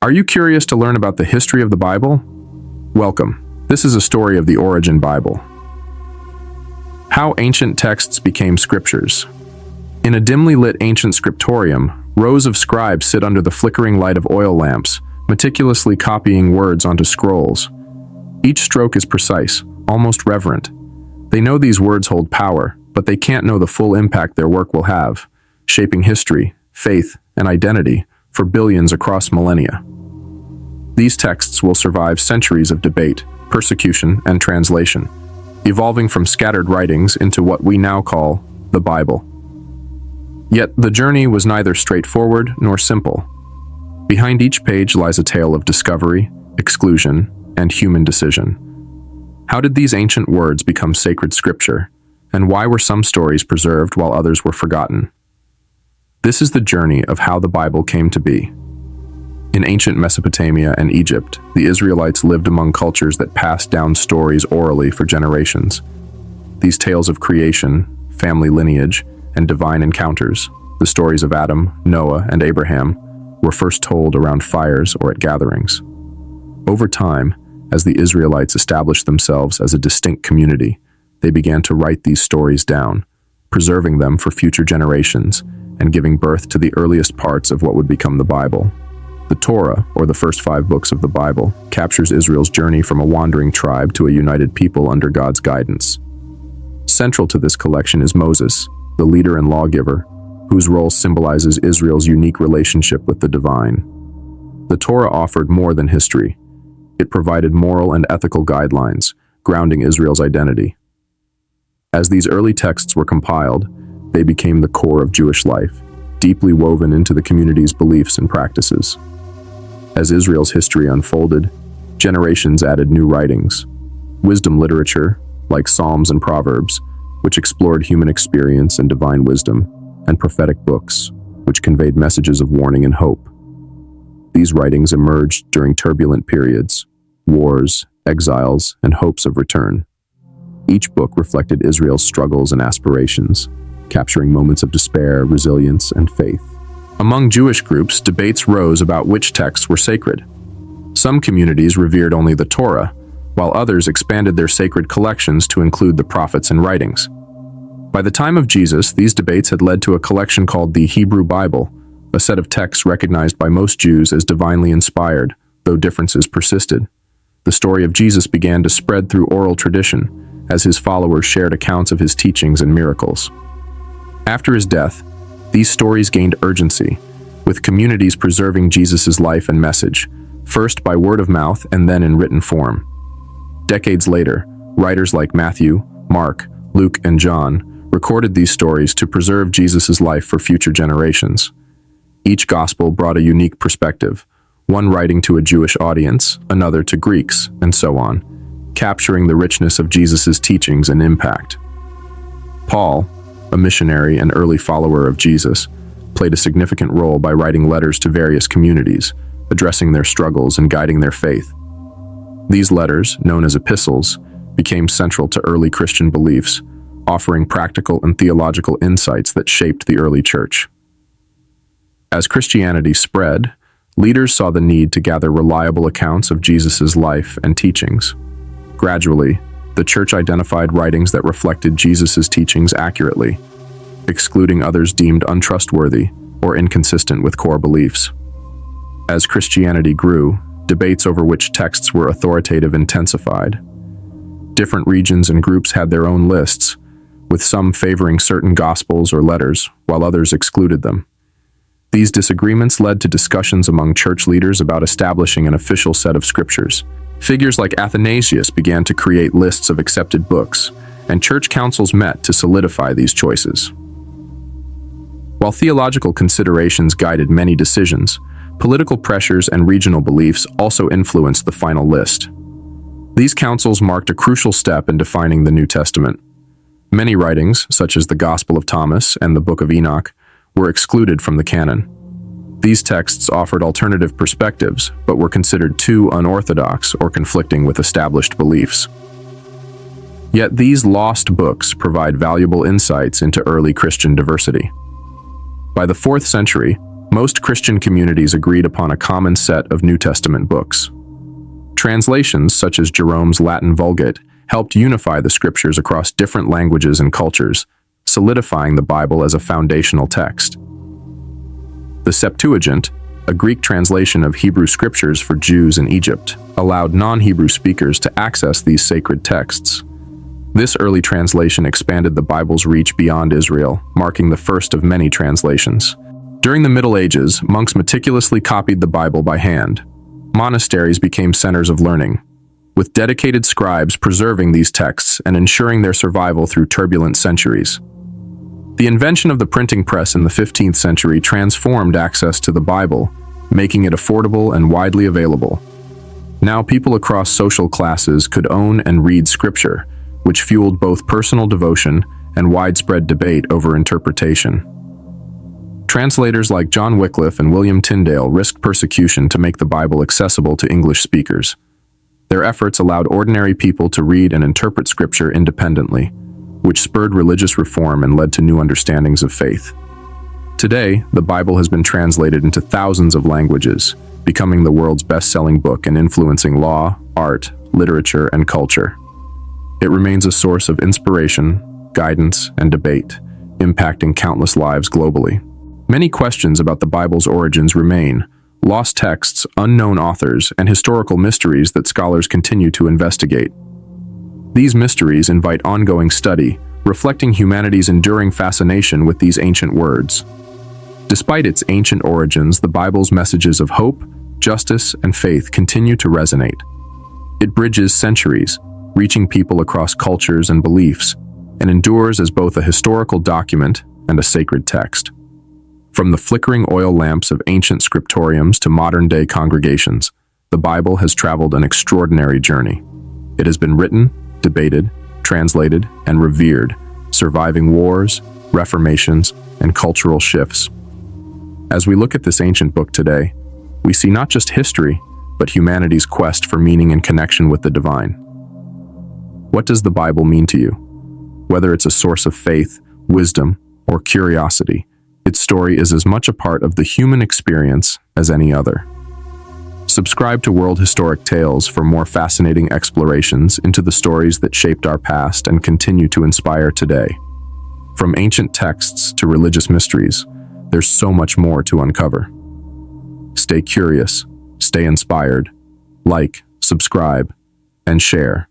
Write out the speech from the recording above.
Are you curious to learn about the history of the Bible? Welcome. This is a story of the origin Bible. How ancient texts became scriptures. In a dimly lit ancient scriptorium, rows of scribes sit under the flickering light of oil lamps, meticulously copying words onto scrolls. Each stroke is precise, almost reverent. They know these words hold power, but they can't know the full impact their work will have, shaping history, faith, and identity for billions across millennia. These texts will survive centuries of debate, persecution, and translation, evolving from scattered writings into what we now call the Bible. Yet the journey was neither straightforward nor simple. Behind each page lies a tale of discovery, exclusion, and human decision. How did these ancient words become sacred scripture, and why were some stories preserved while others were forgotten? This is the journey of how the Bible came to be. In ancient Mesopotamia and Egypt, the Israelites lived among cultures that passed down stories orally for generations. These tales of creation, family lineage, and divine encounters, the stories of Adam, Noah, and Abraham, were first told around fires or at gatherings. Over time, as the Israelites established themselves as a distinct community, they began to write these stories down, preserving them for future generations and giving birth to the earliest parts of what would become the Bible. The Torah, or the first 5 books of the Bible, captures Israel's journey from a wandering tribe to a united people under God's guidance. Central to this collection is Moses, the leader and lawgiver, whose role symbolizes Israel's unique relationship with the divine. The Torah offered more than history. It provided moral and ethical guidelines, grounding Israel's identity. As these early texts were compiled, they became the core of Jewish life, deeply woven into the community's beliefs and practices. As Israel's history unfolded, generations added new writings, wisdom literature, like Psalms and Proverbs, which explored human experience and divine wisdom, and prophetic books, which conveyed messages of warning and hope. These writings emerged during turbulent periods, wars, exiles, and hopes of return. Each book reflected Israel's struggles and aspirations, capturing moments of despair, resilience, and faith. Among Jewish groups, debates rose about which texts were sacred. Some communities revered only the Torah, while others expanded their sacred collections to include the prophets and writings. By the time of Jesus, these debates had led to a collection called the Hebrew Bible, a set of texts recognized by most Jews as divinely inspired, though differences persisted. The story of Jesus began to spread through oral tradition, as his followers shared accounts of his teachings and miracles. After his death, these stories gained urgency, with communities preserving Jesus' life and message, first by word of mouth and then in written form. Decades later, writers like Matthew, Mark, Luke, and John recorded these stories to preserve Jesus' life for future generations. Each gospel brought a unique perspective, one writing to a Jewish audience, another to Greeks, and so on, capturing the richness of Jesus' teachings and impact. Paul, a missionary and early follower of Jesus, played a significant role by writing letters to various communities, addressing their struggles and guiding their faith. These letters, known as epistles, became central to early Christian beliefs, offering practical and theological insights that shaped the early church. As Christianity spread, leaders saw the need to gather reliable accounts of Jesus' life and teachings. Gradually, the church identified writings that reflected Jesus' teachings accurately, excluding others deemed untrustworthy or inconsistent with core beliefs. As Christianity grew, debates over which texts were authoritative intensified. Different regions and groups had their own lists, with some favoring certain gospels or letters, while others excluded them. These disagreements led to discussions among church leaders about establishing an official set of scriptures. Figures like Athanasius began to create lists of accepted books, and church councils met to solidify these choices. While theological considerations guided many decisions, political pressures and regional beliefs also influenced the final list. These councils marked a crucial step in defining the New Testament. Many writings, such as the Gospel of Thomas and the Book of Enoch, were excluded from the canon. These texts offered alternative perspectives, but were considered too unorthodox or conflicting with established beliefs. Yet these lost books provide valuable insights into early Christian diversity. By the 4th century, Most Christian communities agreed upon a common set of New Testament books. Translations, such as Jerome's Latin Vulgate, helped unify the scriptures across different languages and cultures, solidifying the Bible as a foundational text. The Septuagint, a Greek translation of Hebrew scriptures for Jews in Egypt, allowed non-Hebrew speakers to access these sacred texts. This early translation expanded the Bible's reach beyond Israel, marking the first of many translations. During the Middle Ages, monks meticulously copied the Bible by hand. Monasteries became centers of learning, with dedicated scribes preserving these texts and ensuring their survival through turbulent centuries. The invention of the printing press in the 15th century transformed access to the Bible, making it affordable and widely available. Now people across social classes could own and read scripture, which fueled both personal devotion and widespread debate over interpretation. Translators like John Wycliffe and William Tyndale risked persecution to make the Bible accessible to English speakers. Their efforts allowed ordinary people to read and interpret scripture independently, which spurred religious reform and led to new understandings of faith. Today, the Bible has been translated into thousands of languages, becoming the world's best-selling book and influencing law, art, literature, and culture. It remains a source of inspiration, guidance, and debate, impacting countless lives globally. Many questions about the Bible's origins remain: lost texts, unknown authors, and historical mysteries that scholars continue to investigate. These mysteries invite ongoing study, reflecting humanity's enduring fascination with these ancient words. Despite its ancient origins, the Bible's messages of hope, justice, and faith continue to resonate. It bridges centuries, reaching people across cultures and beliefs, and endures as both a historical document and a sacred text. From the flickering oil lamps of ancient scriptoriums to modern-day congregations, the Bible has traveled an extraordinary journey. It has been written, debated, translated, and revered, surviving wars, reformations, and cultural shifts. As we look at this ancient book today, we see not just history, but humanity's quest for meaning and connection with the divine. What does the Bible mean to you? Whether it's a source of faith, wisdom, or curiosity, its story is as much a part of the human experience as any other. Subscribe to World Historic Tales for more fascinating explorations into the stories that shaped our past and continue to inspire today. From ancient texts to religious mysteries, there's so much more to uncover. Stay curious, stay inspired, like, subscribe, and share.